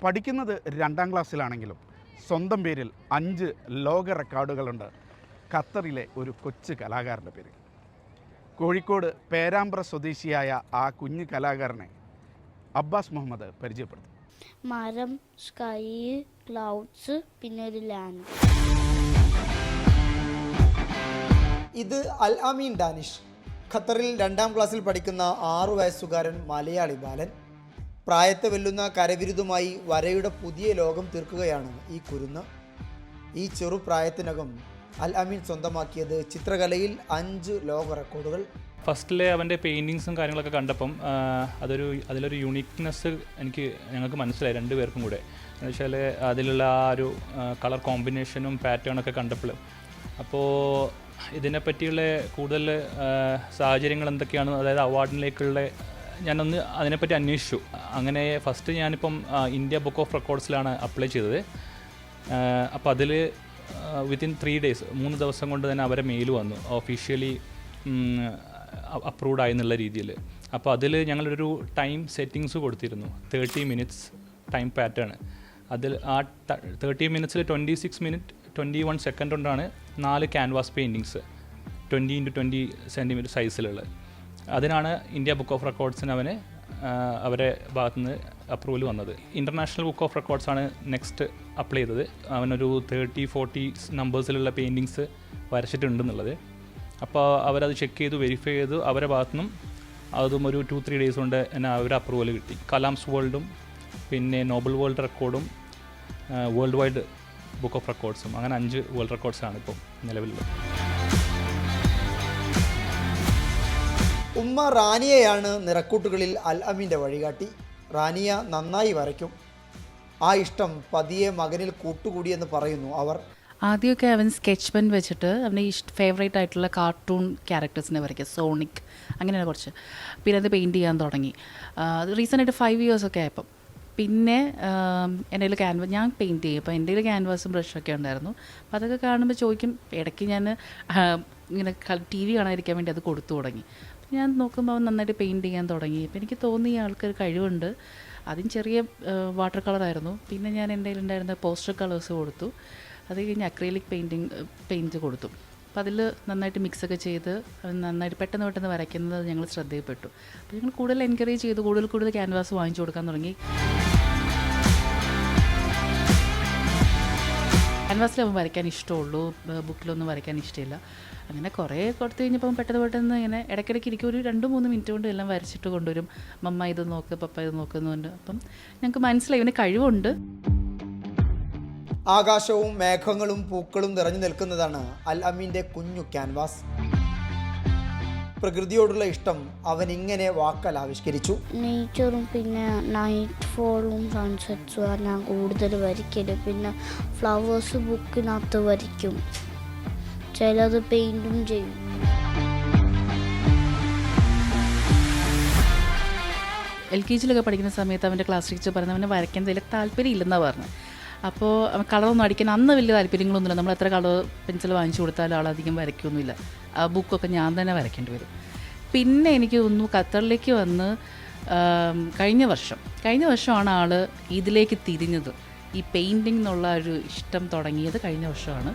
പഠിക്കുന്നത് 2ാം ക്ലാസ്സിലാണെങ്കിലും സ്വന്തം പേരിൽ 5 ലോക റെക്കോർഡുകളുണ്ട് ഖത്തറിലെ ഒരു കൊച്ചു കലാകാരൻ്റെ പേര്. കോഴിക്കോട് പേരാമ്പ്ര സ്വദേശിയായ ആ കുഞ്ഞു കലാകാരനെ അബ്ബാസ് മുഹമ്മദ് പരിചയപ്പെടുത്തും. മരം, സ്കൈ, ക്ലൗഡ്സ്, പിന്നെ ഒരു ലാൻഡ്. ഇത് അൽ അമീൻ ഡാനിഷ്. ഖത്തറിൽ 2ാം ക്ലാസ്സിൽ പഠിക്കുന്ന 6 വയസ്സുകാരൻ മലയാളി ബാലൻ. പ്രായത്തെ വെല്ലുന്ന കരവിരുതുമായി വരയുടെ പുതിയ ലോകം തീർക്കുകയാണ് ഈ കുരുന്ന്. ഈ ചെറുപ്രായത്തിനകം അൽ അമീൻ സ്വന്തമാക്കിയത് ചിത്രകലയിൽ 5 ലോക റെക്കോർഡുകൾ. ഫസ്റ്റിലെ അവൻ്റെ പെയിൻറ്റിങ്സും കാര്യങ്ങളൊക്കെ കണ്ടപ്പം അതിലൊരു യൂണിക്നെസ് ഞങ്ങൾക്ക് മനസ്സിലായി, 2 പേർക്കും കൂടെ. എന്ന് വെച്ചാൽ അതിലുള്ള ആ ഒരു കളർ കോമ്പിനേഷനും പാറ്റേണൊക്കെ കണ്ടപ്പോൾ. അപ്പോൾ ഇതിനെപ്പറ്റിയുള്ള കൂടുതൽ സാഹചര്യങ്ങൾ എന്തൊക്കെയാണ്, അതായത് അവാർഡിലേക്കുള്ള ഞാനൊന്ന് അതിനെപ്പറ്റി അന്വേഷിച്ചു. അങ്ങനെ ഫസ്റ്റ് ഞാനിപ്പം ഇന്ത്യ ബുക്ക് ഓഫ് റെക്കോർഡ്സിലാണ് അപ്ലൈ ചെയ്തത്. അപ്പോൾ അതിൽ വിത്തിൻ 3 days 3 ദിവസം കൊണ്ട് തന്നെ അവരെ മെയിൽ വന്നു, ഒഫീഷ്യലി അപ്രൂവ്ഡ് ആയി എന്നുള്ള രീതിയിൽ. അപ്പോൾ അതിൽ ഞങ്ങളൊരു ടൈം സെറ്റിങ്സ് കൊടുത്തിരുന്നു, 30 minutes ടൈം പാറ്റേൺ. അതിൽ ആ 30 minutes 26 minutes 21 seconds കൊണ്ടാണ് 4 ക്യാൻവാസ് പെയിൻറ്റിങ്സ് 20 x 20 cm സൈസിലുള്ളത്. അതിനാണ് ഇന്ത്യ ബുക്ക് ഓഫ് റെക്കോർഡ്സിന് അവരെ ഭാഗത്തുനിന്ന് അപ്രൂവൽ വന്നത്. ഇൻ്റർനാഷണൽ ബുക്ക് ഓഫ് റെക്കോർഡ്സാണ് നെക്സ്റ്റ് അപ്ലൈ ചെയ്തത്. അവനൊരു 30-40 നമ്പേഴ്സിലുള്ള പെയിൻറ്റിങ്സ് വരച്ചിട്ടുണ്ടെന്നുള്ളത്. അപ്പോൾ അവരത് ചെക്ക് ചെയ്തു, വെരിഫൈ ചെയ്തു. അവരുടെ ഭാഗത്തുനിന്നും അതും ഒരു 2-3 days കൊണ്ട് തന്നെ അവർ അപ്രൂവൽ കിട്ടി. കലാംസ് വേൾഡും പിന്നെ നോബൽ വേൾഡ് റെക്കോർഡും വേൾഡ് വൈഡ് ബുക്ക് ഓഫ് റെക്കോർഡ്സും, അങ്ങനെ 5 വേൾഡ് റെക്കോർഡ്സാണ് ഇപ്പോൾ നിലവിലുള്ളത്. ഉമ്മ റാനിയയാണ് നിറക്കൂട്ടുകളിൽ അൽ അമീൻ്റെ വഴികാട്ടി. റാനിയ നന്നായി വരയ്ക്കും. ആ ഇഷ്ടം പതിയെ മകനിൽ കൂട്ടുകൂടിയെന്ന് പറയുന്നു അവർ. ആദ്യമൊക്കെ അവൻ സ്കെച്ച് പെൻ വെച്ചിട്ട് അവൻ്റെ ഫേവറേറ്റ് ആയിട്ടുള്ള കാർട്ടൂൺ ക്യാരക്ടേഴ്സിനെ വരയ്ക്കുക, സോണിക് അങ്ങനെയാണ് കുറച്ച്. പിന്നെ അത് പെയിൻറ്റ് ചെയ്യാൻ തുടങ്ങി. റീസെൻ്റായിട്ട് 5 years ഒക്കെ ആയപ്പം പിന്നെ എൻ്റെ കയ്യിൽ ഞാൻ പെയിൻറ്റ് ചെയ്യും. അപ്പോൾ എൻ്റെ കയ്യിൽ ക്യാൻവാസും ബ്രഷൊക്കെ ഉണ്ടായിരുന്നു. അപ്പോൾ അതൊക്കെ കാണുമ്പോൾ ചോദിക്കും. ഇടയ്ക്ക് ഞാൻ ഇങ്ങനെ TV കാണാതിരിക്കാൻ വേണ്ടി അത് കൊടുത്തു തുടങ്ങി. ഞാൻ നോക്കുമ്പോൾ അവൻ നന്നായിട്ട് പെയിൻറ്റ് ചെയ്യാൻ തുടങ്ങി. അപ്പോൾ എനിക്ക് തോന്നി ആൾക്കൊരു കഴിവുണ്ട്. ആദ്യം ചെറിയ വാട്ടർ കളറായിരുന്നു. പിന്നെ ഞാൻ എൻ്റെ കയ്യിലുണ്ടായിരുന്ന പോസ്റ്റർ കളേഴ്സ് കൊടുത്തു. അത് കഴിഞ്ഞ് അക്രിലിക് പെയിൻറ്റ് കൊടുത്തു. അപ്പോൾ അതിൽ നന്നായിട്ട് മിക്സൊക്കെ ചെയ്ത് നന്നായിട്ട് പെട്ടെന്ന് വരയ്ക്കുന്നത് ഞങ്ങൾ ശ്രദ്ധയിൽപ്പെട്ടു. അപ്പോൾ ഞങ്ങൾ കൂടുതൽ എൻകറേജ് ചെയ്തു, കൂടുതൽ ക്യാൻവാസ് വാങ്ങിച്ചു കൊടുക്കാൻ തുടങ്ങി. ക്യാൻവാസിലവൻ വരയ്ക്കാൻ ഇഷ്ടമുള്ളൂ, ബുക്കിലൊന്നും വരയ്ക്കാൻ ഇഷ്ടമില്ല. അങ്ങനെ കുറേ കൊടുത്തു കഴിഞ്ഞപ്പം പെട്ടെന്ന് ഇങ്ങനെ ഇടയ്ക്കിടയ്ക്ക് ഇരിക്കും. ഒരു 2-3 minute കൊണ്ട് എല്ലാം വരച്ചിട്ട് കൊണ്ടുവരും. മമ്മ ഇത് നോക്ക്, പപ്പ ഇത് നോക്കുന്നുണ്ട്. അപ്പം ഞങ്ങൾക്ക് മനസ്സിലായി ഇവന് കഴിവുണ്ട്. ആകാശവും മേഘങ്ങളും പൂക്കളും നിറഞ്ഞു നിൽക്കുന്നതാണ് അൽ അമീൻ്റെ കുഞ്ഞു ക്യാൻവാസ്. പ്രകൃതിയോടുള്ള ഇഷ്ടം അവൻ ഇങ്ങനെ വാക്കാൽ ആവിഷ്കരിച്ചു. നേച്ചറും പിന്നെ നൈറ്റ് ഫോളും സൺസെറ്റ്സും ഞാൻ കൂടുതൽ വരയ്ക്കല്. പിന്നെ ഫ്ലവേഴ്സ് ബുക്കിനകത്ത് വരയ്ക്കും, ചിലത് പെയിൻറ്റും ചെയ്യും. LKG പഠിക്കുന്ന സമയത്ത് അവൻ്റെ ക്ലാസ് ടീച്ചർ പറഞ്ഞ അവനെ വരയ്ക്കാൻ വലിയ താല്പര്യം ഇല്ലെന്നാണ് പറഞ്ഞത്. അപ്പോൾ കളറൊന്നും അടിക്കാൻ അന്ന് വലിയ താല്പര്യങ്ങളൊന്നുമില്ല. നമ്മൾ എത്ര കളർ പെൻസിൽ വാങ്ങിച്ചു കൊടുത്താലും ആളധികം വരയ്ക്കൊന്നുമില്ല. ആ ബുക്കൊക്കെ ഞാൻ തന്നെ വരയ്ക്കേണ്ടി വരും. പിന്നെ എനിക്ക് തോന്നുന്നു ഖത്തറിലേക്ക് വന്ന് കഴിഞ്ഞ വർഷമാണ് ആൾ ഇതിലേക്ക് തിരിഞ്ഞത്. ഈ പെയിൻറ്റിംഗ് എന്നുള്ള ഒരു ഇഷ്ടം തുടങ്ങിയത് കഴിഞ്ഞ വർഷമാണ്.